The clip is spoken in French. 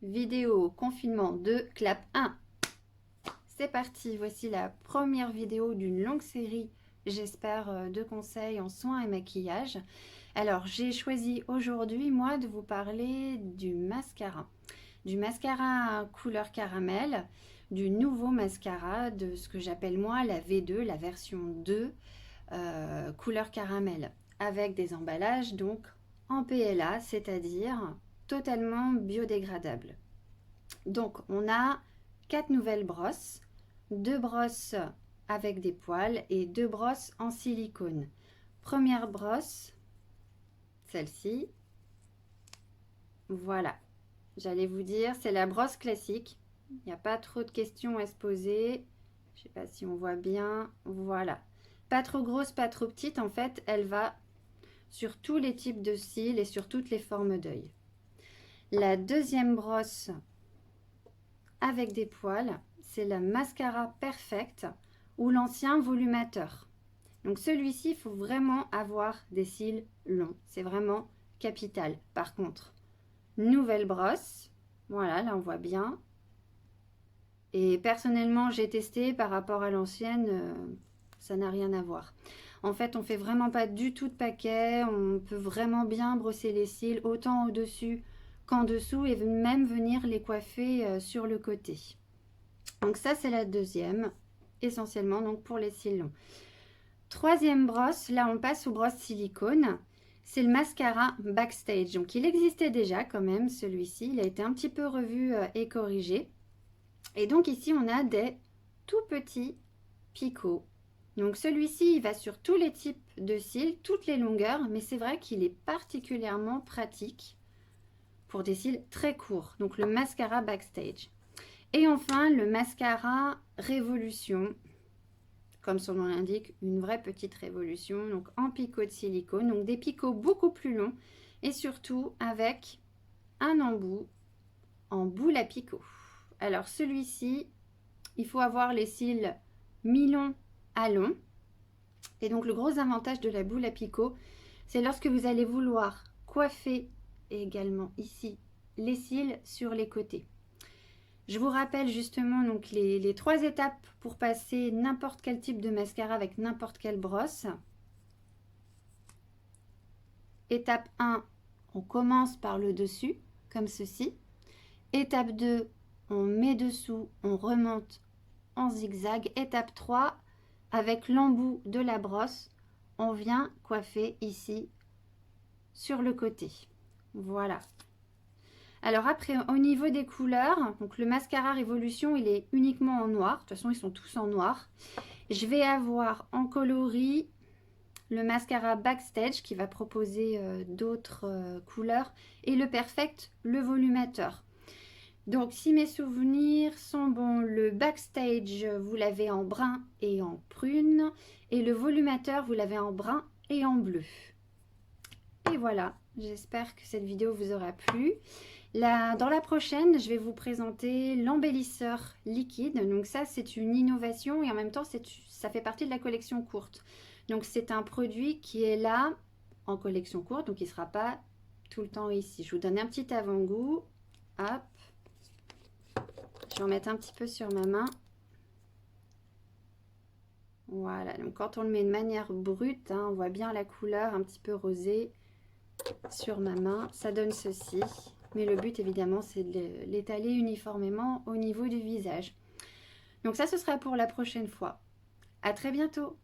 vidéo confinement 2, clap 1. C'est parti, voici la première vidéo d'une longue série, j'espère, de conseils en soins et maquillage. Alors, j'ai choisi aujourd'hui, moi, de vous parler du mascara. Du mascara couleur caramel, du nouveau mascara, de ce que j'appelle moi la V2, la version 2, couleur caramel, avec des emballages donc en PLA, c'est-à-dire totalement biodégradables. Donc, on a 4 nouvelles brosses, 2 brosses avec des poils et 2 brosses en silicone. Première brosse, celle-ci. Voilà, j'allais vous dire, c'est la brosse classique. Il n'y a pas trop de questions à se poser. Je ne sais pas si on voit bien. Voilà. Pas trop grosse, pas trop petite. En fait, elle va sur tous les types de cils et sur toutes les formes d'œil. La deuxième brosse avec des poils, c'est la Mascara Perfect ou l'ancien volumateur. Donc celui-ci, il faut vraiment avoir des cils longs. C'est vraiment capital. Par contre, nouvelle brosse. Voilà, là on voit bien. Et personnellement, j'ai testé par rapport à l'ancienne, ça n'a rien à voir. En fait, on fait vraiment pas du tout de paquet. On peut vraiment bien brosser les cils, autant au-dessus qu'en dessous, et même venir les coiffer sur le côté. Donc ça, c'est la deuxième, essentiellement donc pour les cils longs. Troisième brosse, là on passe aux brosses silicone. C'est le mascara Backstage. Donc il existait déjà quand même, celui-ci. Il a été un petit peu revu et corrigé. Et donc ici, on a des tout petits picots. Donc celui-ci, il va sur tous les types de cils, toutes les longueurs, mais c'est vrai qu'il est particulièrement pratique pour des cils très courts. Donc le mascara Backstage. Et enfin, le mascara Révolution. Comme son nom l'indique, une vraie petite révolution. Donc en picot de silicone, donc des picots beaucoup plus longs et surtout avec un embout en boule à picot. Alors celui-ci, il faut avoir les cils mi-longs à longs. Et donc le gros avantage de la boule à picot, c'est lorsque vous allez vouloir coiffer également ici les cils sur les côtés. Je vous rappelle justement donc les 3 étapes pour passer n'importe quel type de mascara avec n'importe quelle brosse. Étape 1, on commence par le dessus, comme ceci. Étape 2, on met dessous, on remonte en zigzag. Étape 3, avec l'embout de la brosse, on vient coiffer ici sur le côté. Voilà. Alors après, au niveau des couleurs, donc le mascara Révolution, il est uniquement en noir. De toute façon, ils sont tous en noir. Je vais avoir en coloris le mascara Backstage qui va proposer d'autres couleurs et le Perfect, le volumateur. Donc, si mes souvenirs sont bons, le Backstage, vous l'avez en brun et en prune. Et le volumateur, vous l'avez en brun et en bleu. Et voilà, j'espère que cette vidéo vous aura plu. Dans la prochaine, je vais vous présenter l'embellisseur liquide. Donc ça, c'est une innovation et en même temps, ça fait partie de la collection courte. Donc c'est un produit qui est là en collection courte, donc il ne sera pas tout le temps ici. Je vous donne un petit avant-goût. Hop. Je vais en mettre un petit peu sur ma main. Voilà, donc quand on le met de manière brute, hein, on voit bien la couleur un petit peu rosée sur ma main. Ça donne ceci. Mais le but, évidemment, c'est de l'étaler uniformément au niveau du visage. Donc ça, ce sera pour la prochaine fois. À très bientôt!